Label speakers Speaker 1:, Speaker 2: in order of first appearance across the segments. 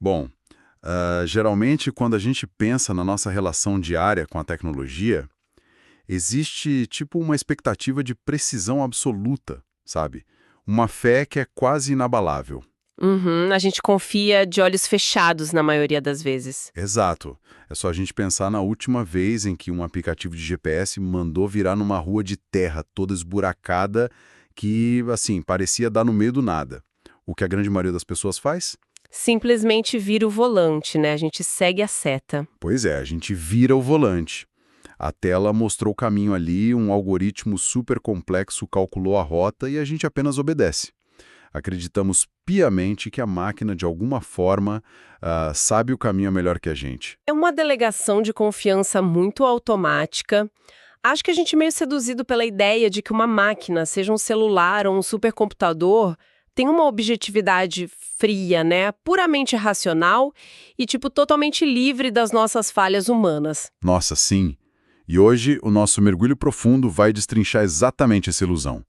Speaker 1: Bom, geralmente quando a gente pensa na nossa relação diária com a tecnologia, existe tipo uma expectativa de precisão absoluta, sabe? Uma fé que é quase inabalável.
Speaker 2: Uhum, a gente confia de olhos fechados na maioria das vezes.
Speaker 1: Exato. É só a gente pensar na última vez em que um aplicativo de GPS mandou virar numa rua de terra toda esburacada que, assim, parecia dar no meio do nada. O que a grande maioria das pessoas faz?
Speaker 2: Simplesmente vira o volante, né? A gente segue a seta.
Speaker 1: Pois é, a gente vira o volante. A tela mostrou o caminho ali, um algoritmo super complexo calculou a rota e a gente apenas obedece. Acreditamos piamente que a máquina, de alguma forma, sabe o caminho melhor que a gente.
Speaker 2: É uma delegação de confiança muito automática. Acho que a gente é meio seduzido pela ideia de que uma máquina, seja um celular ou um supercomputador, tem uma objetividade fria, né? Puramente racional e, tipo, totalmente livre das nossas falhas humanas.
Speaker 1: Nossa, sim. E hoje o nosso mergulho profundo vai destrinchar exatamente essa ilusão.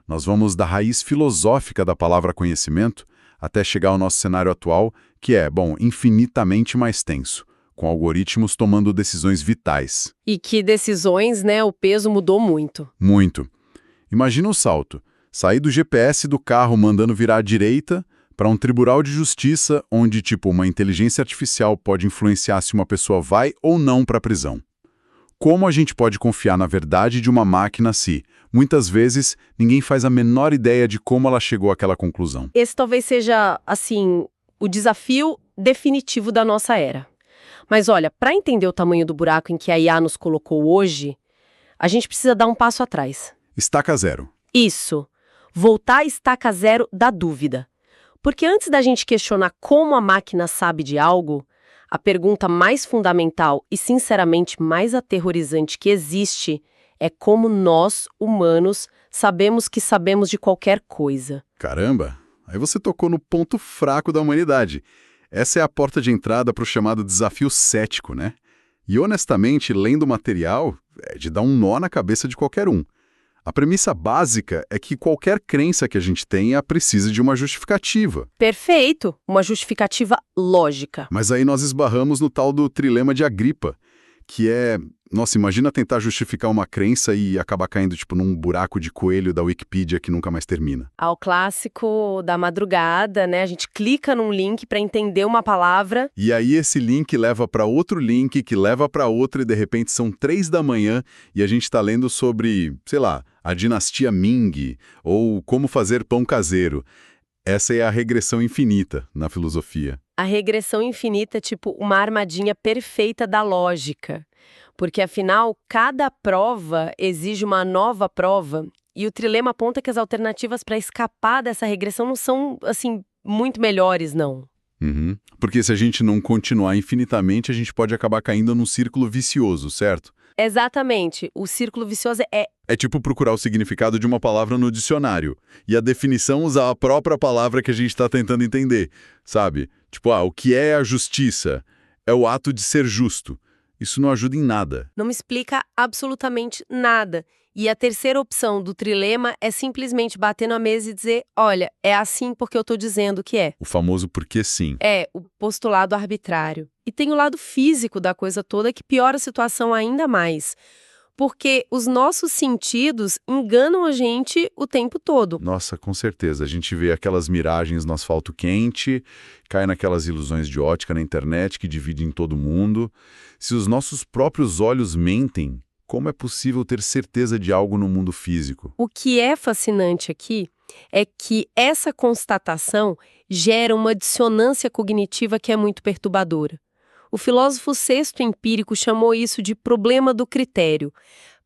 Speaker 1: Nós vamos da raiz filosófica da palavra conhecimento até chegar ao nosso cenário atual, que é, bom, infinitamente mais tenso, com algoritmos tomando decisões vitais.
Speaker 2: E que decisões, né? O peso mudou muito.
Speaker 1: Muito. Imagina o salto. Sair do GPS do carro mandando virar à direita para um tribunal de justiça onde, tipo, uma inteligência artificial pode influenciar se uma pessoa vai ou não para a prisão. Como a gente pode confiar na verdade de uma máquina se, muitas vezes, ninguém faz a menor ideia de como ela chegou àquela conclusão?
Speaker 2: Esse talvez seja, assim, o desafio definitivo da nossa era. Mas olha, para entender o tamanho do buraco em que a IA nos colocou hoje, a gente precisa dar um passo atrás.
Speaker 1: Estaca zero.
Speaker 2: Isso. Voltar à estaca zero da dúvida. Porque antes da gente questionar como a máquina sabe de algo, a pergunta mais fundamental e, sinceramente, mais aterrorizante que existe é como nós, humanos, sabemos que sabemos de qualquer coisa.
Speaker 1: Caramba, aí você tocou no ponto fraco da humanidade. Essa é a porta de entrada para o chamado desafio cético, né? E honestamente, lendo o material, é de dar um nó na cabeça de qualquer um. A premissa básica é que qualquer crença que a gente tenha precisa de uma justificativa.
Speaker 2: Perfeito! Uma justificativa lógica.
Speaker 1: Mas aí nós esbarramos no tal do trilema de Agripa, que é... Nossa, imagina tentar justificar uma crença e acabar caindo tipo num buraco de coelho da Wikipedia que nunca mais termina.
Speaker 2: Ao clássico da madrugada, né? A gente clica num link para entender uma palavra.
Speaker 1: E aí esse link leva para outro link, que leva para outro, e de repente são 3 da manhã e a gente está lendo sobre, sei lá, a dinastia Ming, ou como fazer pão caseiro. Essa é a regressão infinita na filosofia.
Speaker 2: A regressão infinita é tipo uma armadilha perfeita da lógica. Porque, afinal, cada prova exige uma nova prova e o trilema aponta que as alternativas para escapar dessa regressão não são, assim, muito melhores, não.
Speaker 1: Uhum. Porque se a gente não continuar infinitamente, a gente pode acabar caindo num círculo vicioso, certo?
Speaker 2: Exatamente. O círculo vicioso é...
Speaker 1: É tipo procurar o significado de uma palavra no dicionário e a definição usar a própria palavra que a gente está tentando entender, sabe? Tipo, o que é a justiça? É o ato de ser justo. Isso não ajuda em nada.
Speaker 2: Não me explica absolutamente nada. E a terceira opção do trilema é simplesmente bater na mesa e dizer, olha, é assim porque eu estou dizendo que é.
Speaker 1: O famoso porque sim.
Speaker 2: É, o postulado arbitrário. E tem o lado físico da coisa toda que piora a situação ainda mais. Porque os nossos sentidos enganam a gente o tempo todo.
Speaker 1: Nossa, com certeza. A gente vê aquelas miragens no asfalto quente, cai naquelas ilusões de ótica na internet que dividem todo mundo. Se os nossos próprios olhos mentem, como é possível ter certeza de algo no mundo físico?
Speaker 2: O que é fascinante aqui é que essa constatação gera uma dissonância cognitiva que é muito perturbadora. O filósofo sexto empírico chamou isso de problema do critério.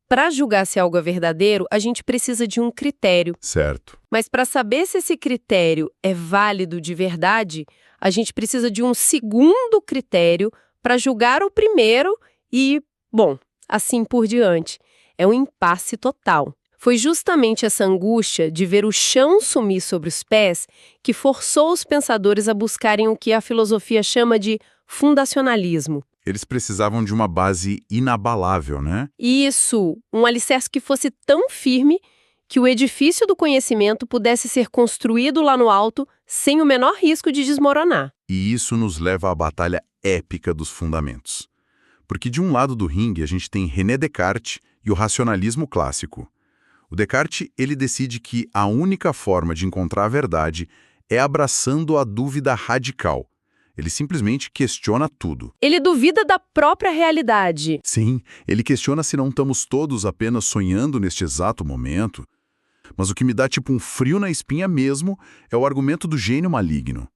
Speaker 2: Para julgar se algo é verdadeiro, a gente precisa de um critério.
Speaker 1: Certo.
Speaker 2: Mas para saber se esse critério é válido de verdade, a gente precisa de um segundo critério para julgar o primeiro e, bom, assim por diante. É um impasse total. Foi justamente essa angústia de ver o chão sumir sobre os pés que forçou os pensadores a buscarem o que a filosofia chama de fundacionalismo.
Speaker 1: Eles precisavam de uma base inabalável, né?
Speaker 2: Isso, um alicerce que fosse tão firme que o edifício do conhecimento pudesse ser construído lá no alto sem o menor risco de desmoronar.
Speaker 1: E isso nos leva à batalha épica dos fundamentos. Porque de um lado do ringue a gente tem René Descartes e o racionalismo clássico. O Descartes, ele decide que a única forma de encontrar a verdade é abraçando a dúvida radical. Ele simplesmente questiona tudo.
Speaker 2: Ele duvida da própria realidade.
Speaker 1: Sim, ele questiona se não estamos todos apenas sonhando neste exato momento. Mas o que me dá tipo um frio na espinha mesmo é o argumento do gênio maligno.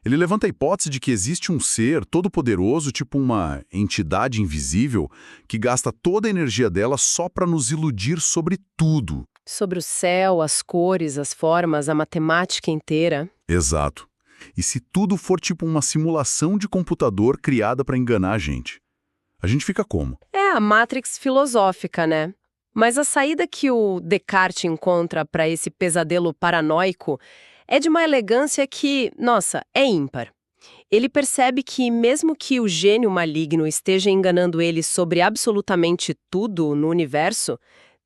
Speaker 1: Ele levanta a hipótese de que existe um ser todo-poderoso, tipo uma entidade invisível, que gasta toda a energia dela só para nos iludir sobre tudo.
Speaker 2: Sobre o céu, as cores, as formas, a matemática inteira.
Speaker 1: Exato. E se tudo for tipo uma simulação de computador criada para enganar a gente fica como?
Speaker 2: É a Matrix filosófica, né? Mas a saída que o Descartes encontra para esse pesadelo paranoico é de uma elegância que, nossa, é ímpar. Ele percebe que, mesmo que o gênio maligno esteja enganando ele sobre absolutamente tudo no universo,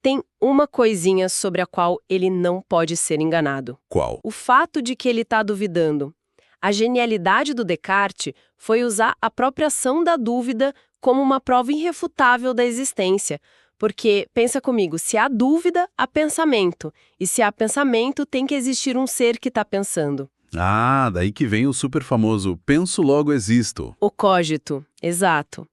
Speaker 2: tem uma coisinha sobre a qual ele não pode ser enganado.
Speaker 1: Qual?
Speaker 2: O fato de que ele está duvidando. A genialidade do Descartes foi usar a própria ação da dúvida como uma prova irrefutável da existência. Porque, pensa comigo, se há dúvida, há pensamento. E se há pensamento, tem que existir um ser que está pensando.
Speaker 1: Ah, daí que vem o super famoso penso logo existo.
Speaker 2: O cogito, exato.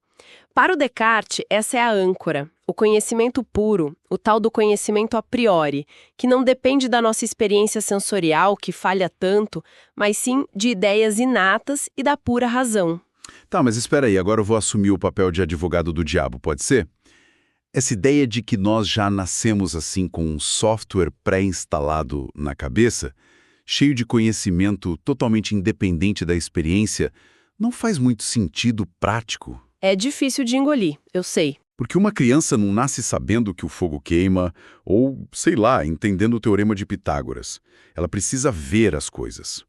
Speaker 2: Para o Descartes, essa é a âncora, o conhecimento puro, o tal do conhecimento a priori, que não depende da nossa experiência sensorial, que falha tanto, mas sim de ideias inatas e da pura razão.
Speaker 1: Tá, mas espera aí, agora eu vou assumir o papel de advogado do diabo, pode ser? Essa ideia de que nós já nascemos assim com um software pré-instalado na cabeça, cheio de conhecimento totalmente independente da experiência, não faz muito sentido prático.
Speaker 2: É difícil de engolir, eu sei.
Speaker 1: Porque uma criança não nasce sabendo que o fogo queima ou, sei lá, entendendo o teorema de Pitágoras. Ela precisa ver as coisas.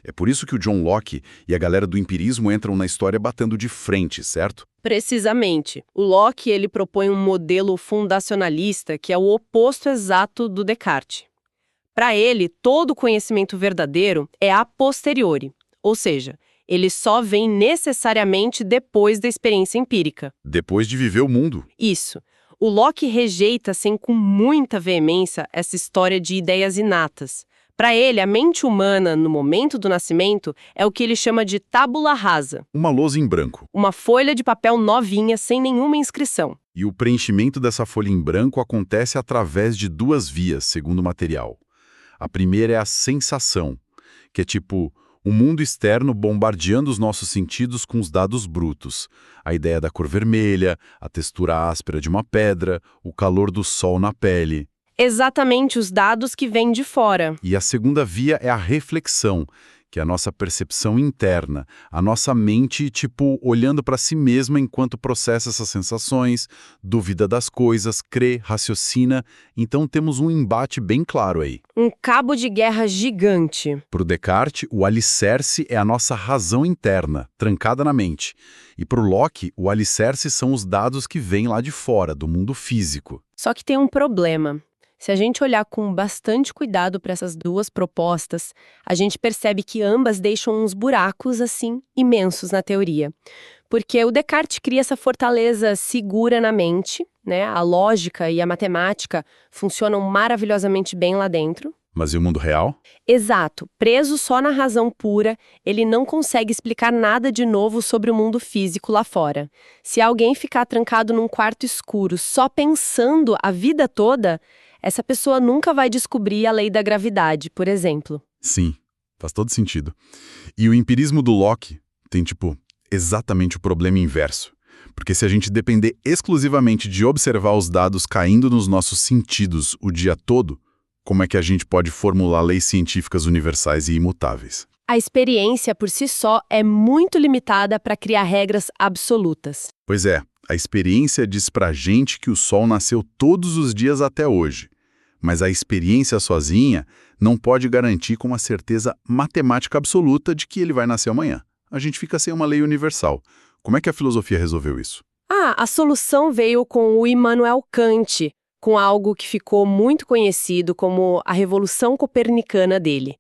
Speaker 1: É por isso que o John Locke e a galera do empirismo entram na história batendo de frente, certo?
Speaker 2: Precisamente. O Locke, ele propõe um modelo fundacionalista que é o oposto exato do Descartes. Para ele, todo conhecimento verdadeiro é a posteriori, ou seja, ele só vem necessariamente depois da experiência empírica.
Speaker 1: Depois de viver o mundo.
Speaker 2: Isso. O Locke rejeita, assim, com muita veemência, essa história de ideias inatas. Para ele, a mente humana, no momento do nascimento, é o que ele chama de tábula rasa.
Speaker 1: Uma lousa em branco.
Speaker 2: Uma folha de papel novinha, sem nenhuma inscrição.
Speaker 1: E o preenchimento dessa folha em branco acontece através de duas vias, segundo o material. A primeira é a sensação, que é tipo o mundo externo bombardeando os nossos sentidos com os dados brutos. A ideia da cor vermelha, a textura áspera de uma pedra, o calor do sol na pele.
Speaker 2: Exatamente os dados que vêm de fora.
Speaker 1: E a segunda via é a reflexão, que é a nossa percepção interna, a nossa mente, tipo, olhando para si mesma enquanto processa essas sensações, duvida das coisas, crê, raciocina. Então temos um embate bem claro aí.
Speaker 2: Um cabo de guerra gigante.
Speaker 1: Para o Descartes, o alicerce é a nossa razão interna, trancada na mente. E para o Locke, o alicerce são os dados que vêm lá de fora, do mundo físico.
Speaker 2: Só que tem um problema. Se a gente olhar com bastante cuidado para essas duas propostas, a gente percebe que ambas deixam uns buracos, assim, imensos na teoria. Porque o Descartes cria essa fortaleza segura na mente, né? A lógica e a matemática funcionam maravilhosamente bem lá dentro.
Speaker 1: Mas e o mundo real?
Speaker 2: Exato. Preso só na razão pura, ele não consegue explicar nada de novo sobre o mundo físico lá fora. Se alguém ficar trancado num quarto escuro só pensando a vida toda, essa pessoa nunca vai descobrir a lei da gravidade, por exemplo.
Speaker 1: Sim, faz todo sentido. E o empirismo do Locke tem, tipo, exatamente o problema inverso. Porque se a gente depender exclusivamente de observar os dados caindo nos nossos sentidos o dia todo, como é que a gente pode formular leis científicas universais e imutáveis?
Speaker 2: A experiência por si só é muito limitada para criar regras absolutas.
Speaker 1: Pois é, a experiência diz pra gente que o Sol nasceu todos os dias até hoje. Mas a experiência sozinha não pode garantir com uma certeza matemática absoluta de que ele vai nascer amanhã. A gente fica sem uma lei universal. Como é que a filosofia resolveu isso?
Speaker 2: A solução veio com o Immanuel Kant, com algo que ficou muito conhecido como a Revolução Copernicana dele.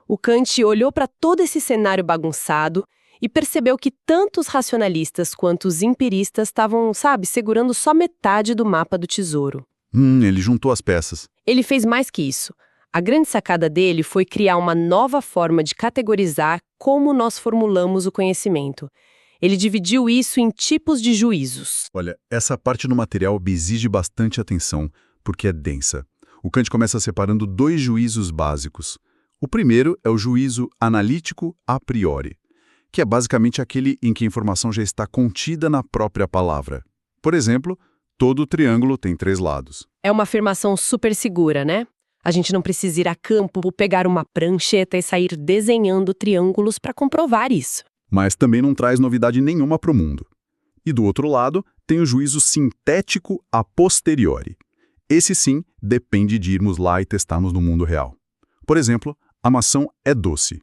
Speaker 2: O Kant olhou para todo esse cenário bagunçado e percebeu que tanto os racionalistas quanto os empiristas estavam, segurando só metade do mapa do tesouro.
Speaker 1: Ele juntou as peças.
Speaker 2: Ele fez mais que isso. A grande sacada dele foi criar uma nova forma de categorizar como nós formulamos o conhecimento. Ele dividiu isso em tipos de juízos.
Speaker 1: Olha, essa parte no material exige bastante atenção, porque é densa. O Kant começa separando 2 juízos básicos. O primeiro é o juízo analítico a priori, que é basicamente aquele em que a informação já está contida na própria palavra. Por exemplo, todo triângulo tem 3 lados.
Speaker 2: É uma afirmação super segura, né? A gente não precisa ir a campo, pegar uma prancheta e sair desenhando triângulos para comprovar isso.
Speaker 1: Mas também não traz novidade nenhuma para o mundo. E do outro lado, tem o juízo sintético a posteriori. Esse sim depende de irmos lá e testarmos no mundo real. Por exemplo, a maçã é doce.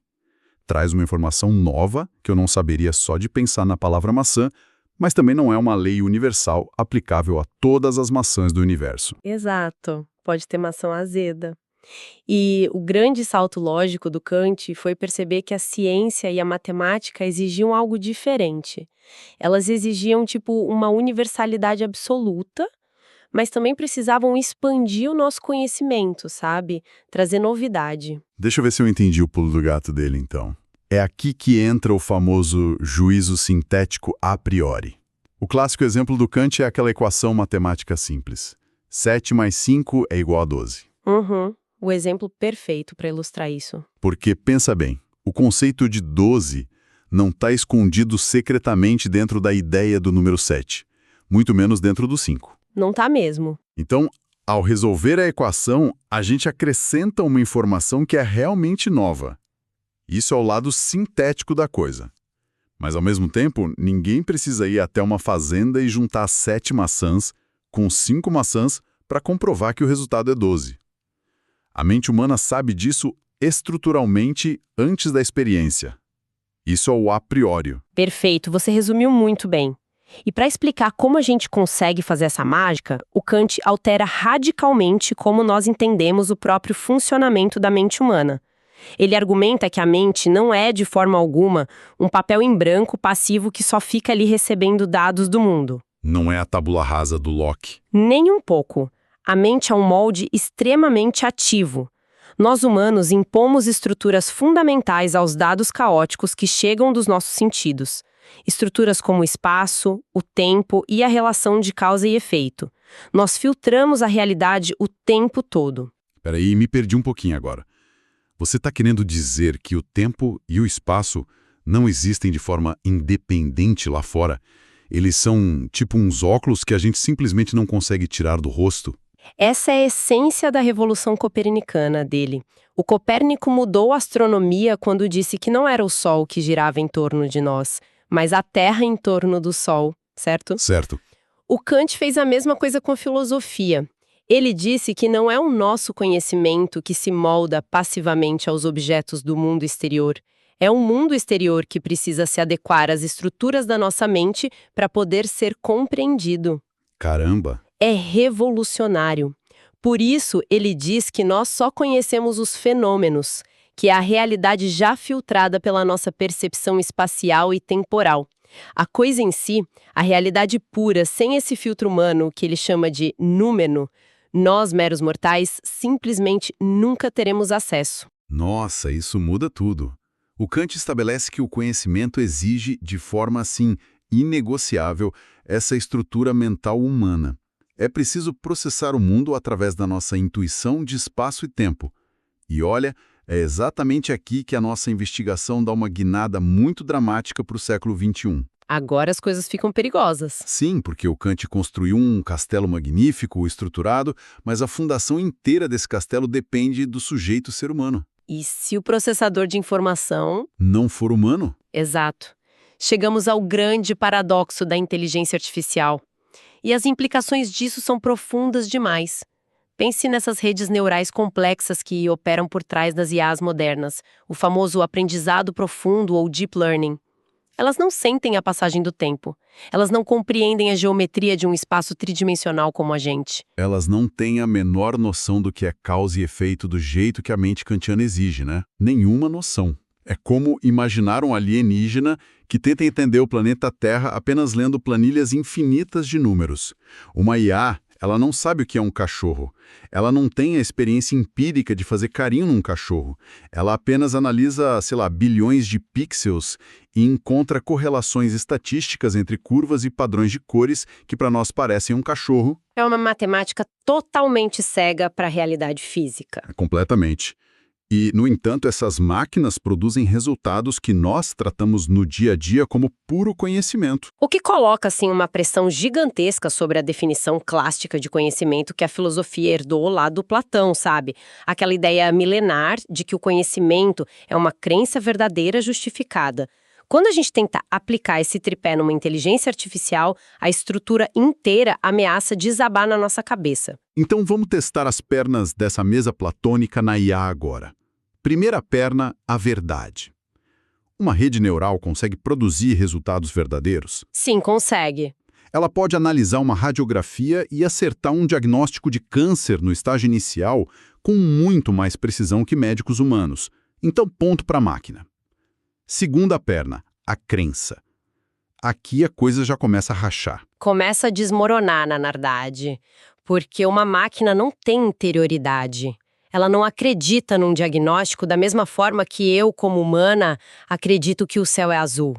Speaker 1: Traz uma informação nova que eu não saberia só de pensar na palavra maçã, mas também não é uma lei universal aplicável a todas as maçãs do universo.
Speaker 2: Exato. Pode ter maçã azeda. E o grande salto lógico do Kant foi perceber que a ciência e a matemática exigiam algo diferente. Elas exigiam, uma universalidade absoluta, mas também precisavam expandir o nosso conhecimento, trazer novidade.
Speaker 1: Deixa eu ver se eu entendi o pulo do gato dele, então. É aqui que entra o famoso juízo sintético a priori. O clássico exemplo do Kant é aquela equação matemática simples. 7 mais 5 é igual a 12.
Speaker 2: O exemplo perfeito para ilustrar isso.
Speaker 1: Porque, pensa bem, o conceito de 12 não está escondido secretamente dentro da ideia do número 7, muito menos dentro do 5.
Speaker 2: Não está mesmo.
Speaker 1: Então, ao resolver a equação, a gente acrescenta uma informação que é realmente nova. Isso é o lado sintético da coisa. Mas, ao mesmo tempo, ninguém precisa ir até uma fazenda e juntar 7 maçãs com 5 maçãs para comprovar que o resultado é 12. A mente humana sabe disso estruturalmente antes da experiência. Isso é o a priori.
Speaker 2: Perfeito, você resumiu muito bem. E para explicar como a gente consegue fazer essa mágica, o Kant altera radicalmente como nós entendemos o próprio funcionamento da mente humana. Ele argumenta que a mente não é, de forma alguma, um papel em branco passivo que só fica ali recebendo dados do mundo.
Speaker 1: Não é a tábula rasa do Locke.
Speaker 2: Nem um pouco. A mente é um molde extremamente ativo. Nós humanos impomos estruturas fundamentais aos dados caóticos que chegam dos nossos sentidos. Estruturas como o espaço, o tempo e a relação de causa e efeito. Nós filtramos a realidade o tempo todo.
Speaker 1: Peraí, me perdi um pouquinho agora. Você está querendo dizer que o tempo e o espaço não existem de forma independente lá fora? Eles são tipo uns óculos que a gente simplesmente não consegue tirar do rosto?
Speaker 2: Essa é a essência da revolução copernicana dele. O Copérnico mudou a astronomia quando disse que não era o Sol que girava em torno de nós, mas a Terra em torno do Sol, certo?
Speaker 1: Certo.
Speaker 2: O Kant fez a mesma coisa com a filosofia. Ele disse que não é o nosso conhecimento que se molda passivamente aos objetos do mundo exterior. É um mundo exterior que precisa se adequar às estruturas da nossa mente para poder ser compreendido.
Speaker 1: Caramba!
Speaker 2: É revolucionário. Por isso, ele diz que nós só conhecemos os fenômenos, que é a realidade já filtrada pela nossa percepção espacial e temporal. A coisa em si, a realidade pura, sem esse filtro humano que ele chama de númeno, nós, meros mortais, simplesmente nunca teremos acesso.
Speaker 1: Nossa, isso muda tudo. O Kant estabelece que o conhecimento exige, de forma assim, inegociável, essa estrutura mental humana. É preciso processar o mundo através da nossa intuição de espaço e tempo. E olha, é exatamente aqui que a nossa investigação dá uma guinada muito dramática para o século XXI.
Speaker 2: Agora as coisas ficam perigosas.
Speaker 1: Sim, porque o Kant construiu um castelo magnífico, estruturado, mas a fundação inteira desse castelo depende do sujeito ser humano.
Speaker 2: E se o processador de informação...
Speaker 1: não for humano?
Speaker 2: Exato. Chegamos ao grande paradoxo da inteligência artificial. E as implicações disso são profundas demais. Pense nessas redes neurais complexas que operam por trás das IAs modernas, o famoso aprendizado profundo ou deep learning. Elas não sentem a passagem do tempo. Elas não compreendem a geometria de um espaço tridimensional como a gente.
Speaker 1: Elas não têm a menor noção do que é causa e efeito do jeito que a mente kantiana exige, né? Nenhuma noção. É como imaginar um alienígena que tenta entender o planeta Terra apenas lendo planilhas infinitas de números. Uma IA, ela não sabe o que é um cachorro. Ela não tem a experiência empírica de fazer carinho num cachorro. Ela apenas analisa, sei lá, bilhões de pixels e encontra correlações estatísticas entre curvas e padrões de cores que para nós parecem um cachorro.
Speaker 2: É uma matemática totalmente cega para a realidade física.
Speaker 1: Completamente. E, no entanto, essas máquinas produzem resultados que nós tratamos no dia a dia como puro conhecimento.
Speaker 2: O que coloca, assim, uma pressão gigantesca sobre a definição clássica de conhecimento que a filosofia herdou lá do Platão, sabe? Aquela ideia milenar de que o conhecimento é uma crença verdadeira justificada. Quando a gente tenta aplicar esse tripé numa inteligência artificial, a estrutura inteira ameaça desabar na nossa cabeça.
Speaker 1: Então vamos testar as pernas dessa mesa platônica na IA agora. Primeira perna, a verdade. Uma rede neural consegue produzir resultados verdadeiros?
Speaker 2: Sim, consegue.
Speaker 1: Ela pode analisar uma radiografia e acertar um diagnóstico de câncer no estágio inicial com muito mais precisão que médicos humanos. Então, ponto para a máquina. Segunda perna, a crença. Aqui a coisa já começa a rachar.
Speaker 2: Começa a desmoronar, na verdade, porque uma máquina não tem interioridade. Ela não acredita num diagnóstico da mesma forma que eu, como humana, acredito que o céu é azul.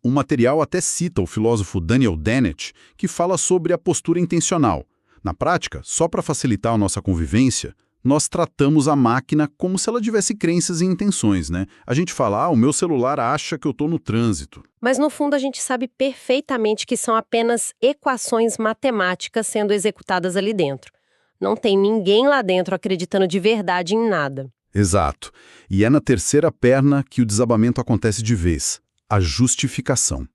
Speaker 1: O material até cita o filósofo Daniel Dennett, que fala sobre a postura intencional. Na prática, só para facilitar a nossa convivência, nós tratamos a máquina como se ela tivesse crenças e intenções, né? A gente fala, o meu celular acha que eu estou no trânsito.
Speaker 2: Mas no fundo a gente sabe perfeitamente que são apenas equações matemáticas sendo executadas ali dentro. Não tem ninguém lá dentro acreditando de verdade em nada.
Speaker 1: Exato. E é na terceira perna que o desabamento acontece de vez, a justificação.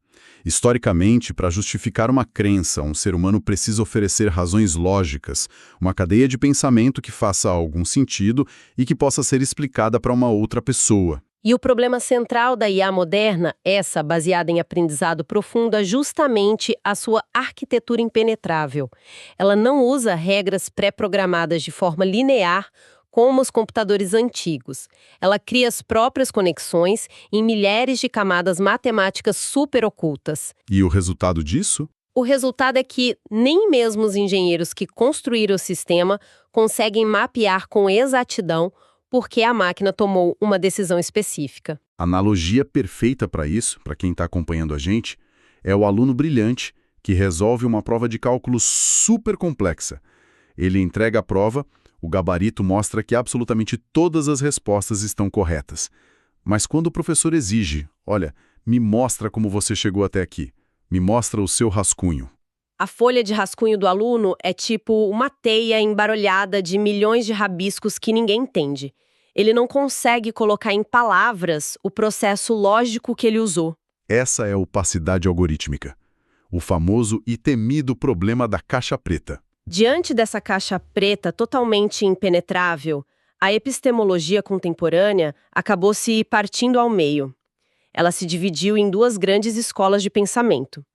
Speaker 1: Historicamente, para justificar uma crença, um ser humano precisa oferecer razões lógicas, uma cadeia de pensamento que faça algum sentido e que possa ser explicada para uma outra pessoa.
Speaker 2: E o problema central da IA moderna, essa baseada em aprendizado profundo, é justamente a sua arquitetura impenetrável. Ela não usa regras pré-programadas de forma linear, como os computadores antigos. Ela cria as próprias conexões em milhares de camadas matemáticas super ocultas.
Speaker 1: E o resultado disso?
Speaker 2: O resultado é que nem mesmo os engenheiros que construíram o sistema conseguem mapear com exatidão porque a máquina tomou uma decisão específica.
Speaker 1: A analogia perfeita para isso, para quem está acompanhando a gente, é o aluno brilhante que resolve uma prova de cálculo super complexa. Ele entrega a prova, o gabarito mostra que absolutamente todas as respostas estão corretas. Mas quando o professor exige, olha, me mostra como você chegou até aqui, me mostra o seu rascunho.
Speaker 2: A folha de rascunho do aluno é tipo uma teia embaralhada de milhões de rabiscos que ninguém entende. Ele não consegue colocar em palavras o processo lógico que ele usou.
Speaker 1: Essa é a opacidade algorítmica, o famoso e temido problema da caixa preta.
Speaker 2: Diante dessa caixa preta totalmente impenetrável, a epistemologia contemporânea acabou se partindo ao meio. Ela se dividiu em duas grandes escolas de pensamento.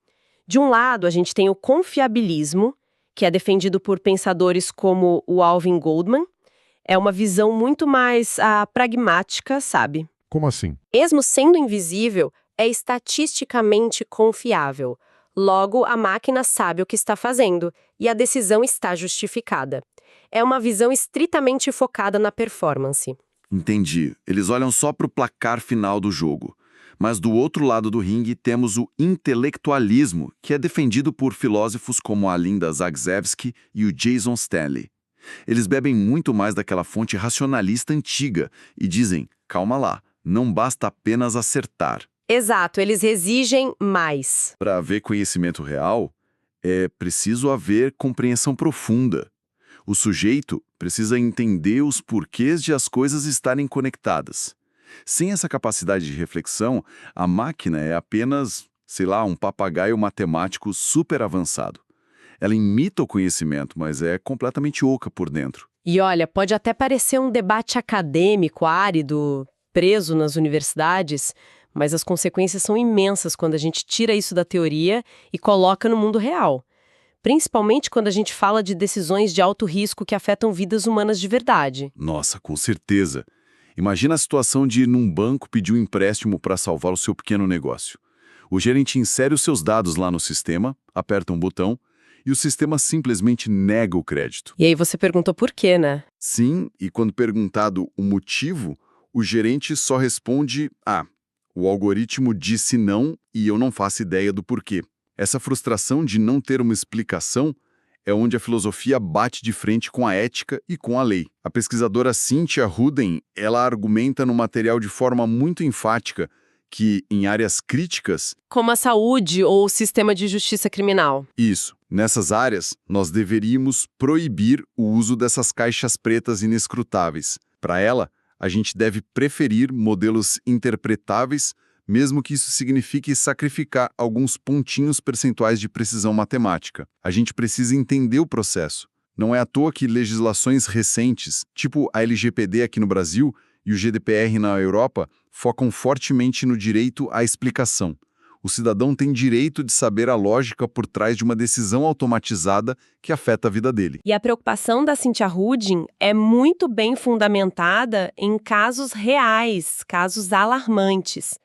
Speaker 2: De um lado, a gente tem o confiabilismo, que é defendido por pensadores como o Alvin Goldman. É uma visão muito mais pragmática, sabe?
Speaker 3: Como assim?
Speaker 2: Mesmo sendo invisível, é estatisticamente confiável. Logo, a máquina sabe o que está fazendo e a decisão está justificada. É uma visão estritamente focada na performance.
Speaker 4: Entendi. Eles olham só para o placar final do jogo. Mas do outro lado do ringue temos o intelectualismo, que é defendido por filósofos como a Linda Zagzewski e o Jason Stanley. Eles bebem muito mais daquela fonte racionalista antiga e dizem, calma lá, não basta apenas acertar.
Speaker 2: Exato, eles exigem mais.
Speaker 4: Para haver conhecimento real, é preciso haver compreensão profunda. O sujeito precisa entender os porquês de as coisas estarem conectadas. Sem essa capacidade de reflexão, a máquina é apenas, um papagaio matemático super avançado. Ela imita o conhecimento, mas é completamente oca por dentro.
Speaker 2: E olha, pode até parecer um debate acadêmico, árido, preso nas universidades, mas as consequências são imensas quando a gente tira isso da teoria e coloca no mundo real. Principalmente quando a gente fala de decisões de alto risco que afetam vidas humanas de verdade.
Speaker 4: Nossa, com certeza. Imagina a situação de ir num banco pedir um empréstimo para salvar o seu pequeno negócio. O gerente insere os seus dados lá no sistema, aperta um botão e o sistema simplesmente nega o crédito.
Speaker 2: E aí você perguntou por quê, né?
Speaker 4: Sim, e quando perguntado o motivo, o gerente só responde: o algoritmo disse não e eu não faço ideia do porquê. Essa frustração de não ter uma explicação é onde a filosofia bate de frente com a ética e com a lei. A pesquisadora Cynthia Rudin, ela argumenta no material de forma muito enfática que, em áreas críticas...
Speaker 2: Como a saúde ou o sistema de justiça criminal.
Speaker 4: Isso. Nessas áreas, nós deveríamos proibir o uso dessas caixas pretas inescrutáveis. Para ela, a gente deve preferir modelos interpretáveis, mesmo que isso signifique sacrificar alguns pontinhos percentuais de precisão matemática. A gente precisa entender o processo. Não é à toa que legislações recentes, tipo a LGPD aqui no Brasil e o GDPR na Europa, focam fortemente no direito à explicação. O cidadão tem direito de saber a lógica por trás de uma decisão automatizada que afeta a vida dele.
Speaker 2: E a preocupação da Cynthia Rudin é muito bem fundamentada em casos reais, casos alarmantes.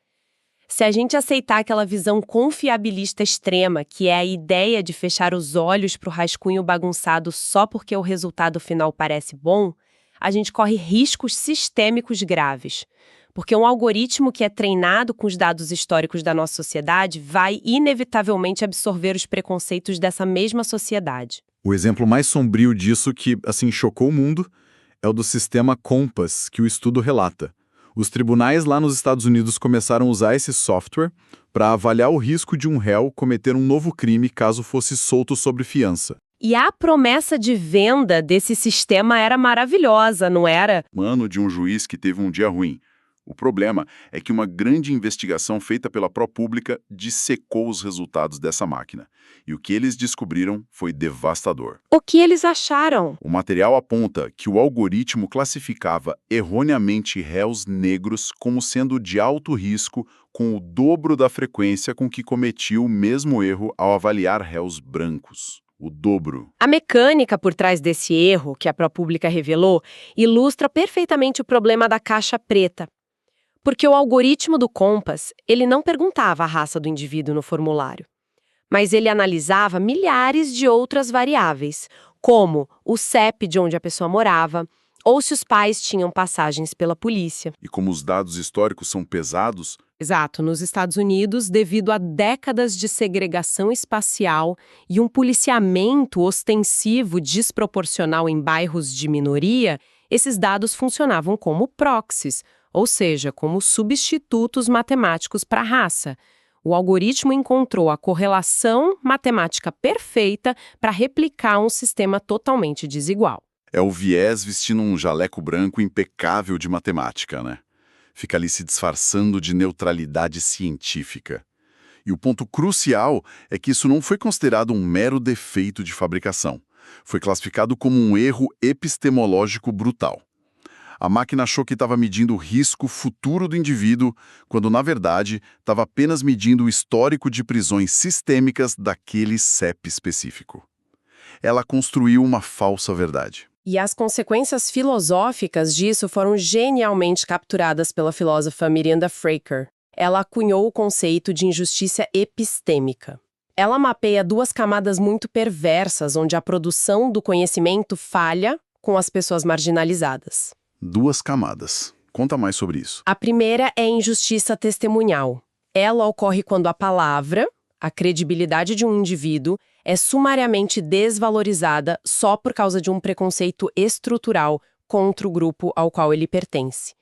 Speaker 2: Se a gente aceitar aquela visão confiabilista extrema, que é a ideia de fechar os olhos para o rascunho bagunçado só porque o resultado final parece bom, a gente corre riscos sistêmicos graves. Porque um algoritmo que é treinado com os dados históricos da nossa sociedade vai inevitavelmente absorver os preconceitos dessa mesma sociedade.
Speaker 1: O exemplo mais sombrio disso que, chocou o mundo é o do sistema Compass, que o estudo relata. Os tribunais lá nos Estados Unidos começaram a usar esse software para avaliar o risco de um réu cometer um novo crime caso fosse solto sob fiança.
Speaker 2: E a promessa de venda desse sistema era maravilhosa, não era?
Speaker 4: Mano de um juiz que teve um dia ruim. O problema é que uma grande investigação feita pela ProPublica dissecou os resultados dessa máquina. E o que eles descobriram foi devastador.
Speaker 2: O que eles acharam?
Speaker 4: O material aponta que o algoritmo classificava erroneamente réus negros como sendo de alto risco, com o dobro da frequência com que cometiu o mesmo erro ao avaliar réus brancos. O dobro.
Speaker 2: A mecânica por trás desse erro, que a ProPublica revelou, ilustra perfeitamente o problema da caixa preta. Porque o algoritmo do Compass, ele não perguntava a raça do indivíduo no formulário, mas ele analisava milhares de outras variáveis, como o CEP de onde a pessoa morava, ou se os pais tinham passagens pela polícia.
Speaker 4: E como os dados históricos são pesados...
Speaker 2: Exato, nos Estados Unidos, devido a décadas de segregação espacial e um policiamento ostensivo desproporcional em bairros de minoria, esses dados funcionavam como proxies, ou seja, como substitutos matemáticos para a raça. O algoritmo encontrou a correlação matemática perfeita para replicar um sistema totalmente desigual.
Speaker 4: É o viés vestindo um jaleco branco impecável de matemática, né? Fica ali se disfarçando de neutralidade científica. E o ponto crucial é que isso não foi considerado um mero defeito de fabricação. Foi classificado como um erro epistemológico brutal. A máquina achou que estava medindo o risco futuro do indivíduo, quando, na verdade, estava apenas medindo o histórico de prisões sistêmicas daquele CEP específico. Ela construiu uma falsa verdade.
Speaker 2: E as consequências filosóficas disso foram genialmente capturadas pela filósofa Miranda Fraker. Ela cunhou o conceito de injustiça epistêmica. Ela mapeia duas camadas muito perversas, onde a produção do conhecimento falha com as pessoas marginalizadas.
Speaker 4: Duas camadas. Conta mais sobre isso.
Speaker 2: A primeira é a injustiça testemunhal. Ela ocorre quando a palavra, a credibilidade de um indivíduo, é sumariamente desvalorizada só por causa de um preconceito estrutural contra o grupo ao qual ele pertence.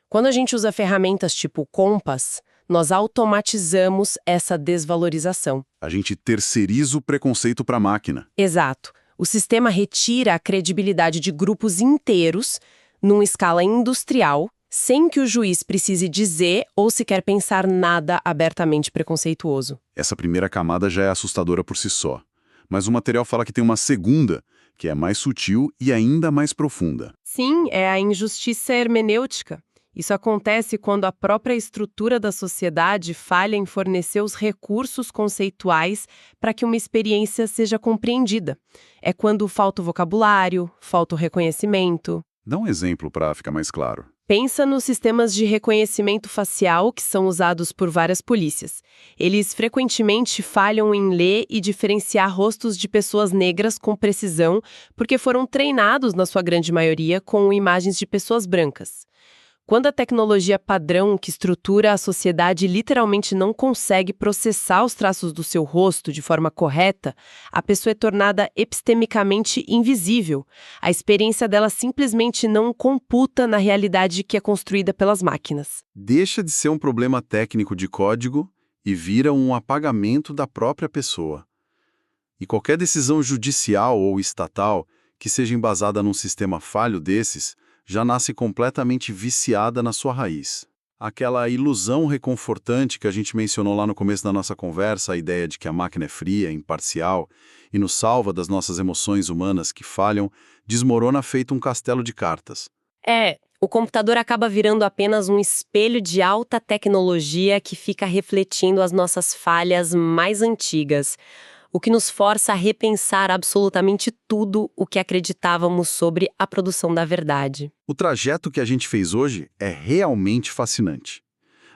Speaker 2: Quando a gente usa ferramentas tipo Compass, nós automatizamos essa desvalorização.
Speaker 4: A gente terceiriza o preconceito para a máquina.
Speaker 2: Exato. O sistema retira a credibilidade de grupos inteiros numa escala industrial, sem que o juiz precise dizer ou sequer pensar nada abertamente preconceituoso.
Speaker 4: Essa primeira camada já é assustadora por si só. Mas o material fala que tem uma segunda, que é mais sutil e ainda mais profunda.
Speaker 2: Sim, é a injustiça hermenêutica. Isso acontece quando a própria estrutura da sociedade falha em fornecer os recursos conceituais para que uma experiência seja compreendida. É quando falta o vocabulário, falta o reconhecimento.
Speaker 1: Dá um exemplo para ficar mais claro.
Speaker 2: Pensa nos sistemas de reconhecimento facial que são usados por várias polícias. Eles frequentemente falham em ler e diferenciar rostos de pessoas negras com precisão, porque foram treinados, na sua grande maioria, com imagens de pessoas brancas. Quando a tecnologia padrão que estrutura a sociedade literalmente não consegue processar os traços do seu rosto de forma correta, a pessoa é tornada epistemicamente invisível. A experiência dela simplesmente não computa na realidade que é construída pelas máquinas.
Speaker 1: Deixa de ser um problema técnico de código e vira um apagamento da própria pessoa. E qualquer decisão judicial ou estatal que seja embasada num sistema falho desses já nasce completamente viciada na sua raiz. Aquela ilusão reconfortante que a gente mencionou lá no começo da nossa conversa, a ideia de que a máquina é fria, imparcial e nos salva das nossas emoções humanas que falham, desmorona feito um castelo de cartas.
Speaker 2: O computador acaba virando apenas um espelho de alta tecnologia que fica refletindo as nossas falhas mais antigas, o que nos força a repensar absolutamente tudo o que acreditávamos sobre a produção da verdade.
Speaker 1: O trajeto que a gente fez hoje é realmente fascinante.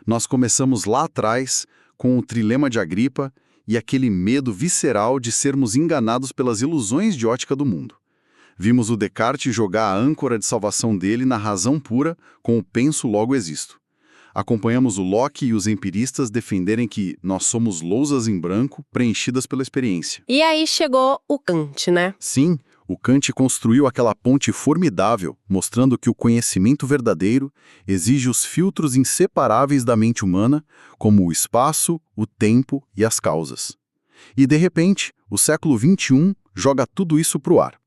Speaker 1: Nós começamos lá atrás com o trilema de Agripa e aquele medo visceral de sermos enganados pelas ilusões de ótica do mundo. Vimos o Descartes jogar a âncora de salvação dele na razão pura com o penso logo existo. Acompanhamos o Locke e os empiristas defenderem que nós somos lousas em branco preenchidas pela experiência.
Speaker 2: E aí chegou o Kant, né?
Speaker 1: Sim, o Kant construiu aquela ponte formidável, mostrando que o conhecimento verdadeiro exige os filtros inseparáveis da mente humana, como o espaço, o tempo e as causas. E, de repente, o século XXI joga tudo isso para o ar.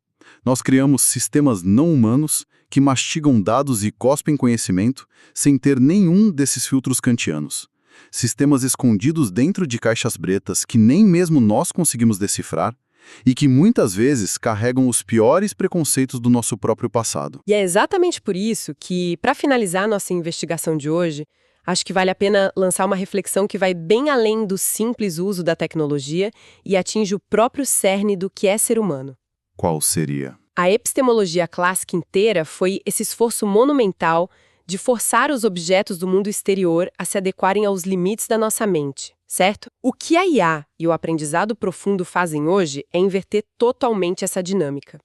Speaker 1: Nós criamos sistemas não humanos que mastigam dados e cospem conhecimento sem ter nenhum desses filtros kantianos. Sistemas escondidos dentro de caixas pretas que nem mesmo nós conseguimos decifrar e que muitas vezes carregam os piores preconceitos do nosso próprio passado.
Speaker 2: E é exatamente por isso que, para finalizar nossa investigação de hoje, acho que vale a pena lançar uma reflexão que vai bem além do simples uso da tecnologia e atinge o próprio cerne do que é ser humano.
Speaker 1: Qual seria?
Speaker 2: A epistemologia clássica inteira foi esse esforço monumental de forçar os objetos do mundo exterior a se adequarem aos limites da nossa mente, certo? O que a IA e o aprendizado profundo fazem hoje é inverter totalmente essa dinâmica.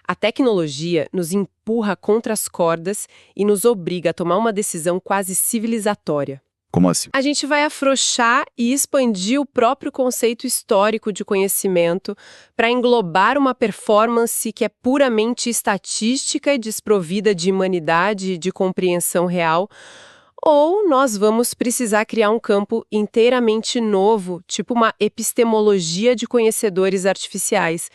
Speaker 2: A tecnologia nos empurra contra as cordas e nos obriga a tomar uma decisão quase civilizatória.
Speaker 1: Como assim?
Speaker 2: A gente vai afrouxar e expandir o próprio conceito histórico de conhecimento para englobar uma performance que é puramente estatística e desprovida de humanidade e de compreensão real, ou nós vamos precisar criar um campo inteiramente novo, tipo uma epistemologia de conhecedores artificiais.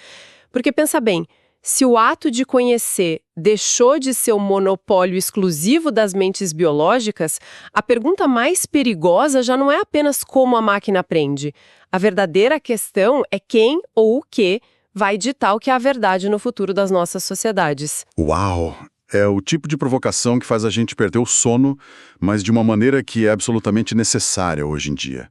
Speaker 2: Porque pensa bem, se o ato de conhecer deixou de ser o monopólio exclusivo das mentes biológicas, a pergunta mais perigosa já não é apenas como a máquina aprende. A verdadeira questão é quem ou o que vai ditar o que é a verdade no futuro das nossas sociedades.
Speaker 1: Uau! É o tipo de provocação que faz a gente perder o sono, mas de uma maneira que é absolutamente necessária hoje em dia.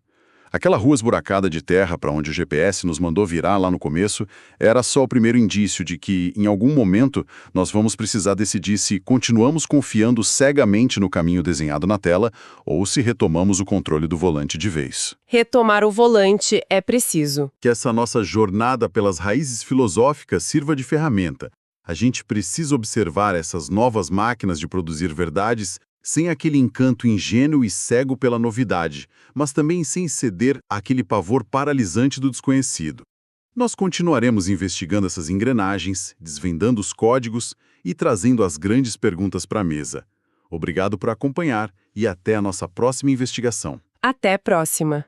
Speaker 1: Aquela rua esburacada de terra para onde o GPS nos mandou virar lá no começo era só o primeiro indício de que, em algum momento, nós vamos precisar decidir se continuamos confiando cegamente no caminho desenhado na tela ou se retomamos o controle do volante de vez.
Speaker 2: Retomar o volante é preciso.
Speaker 1: Que essa nossa jornada pelas raízes filosóficas sirva de ferramenta. A gente precisa observar essas novas máquinas de produzir verdades sem aquele encanto ingênuo e cego pela novidade, mas também sem ceder àquele pavor paralisante do desconhecido. Nós continuaremos investigando essas engrenagens, desvendando os códigos e trazendo as grandes perguntas para a mesa. Obrigado por acompanhar e até a nossa próxima investigação.
Speaker 2: Até a próxima!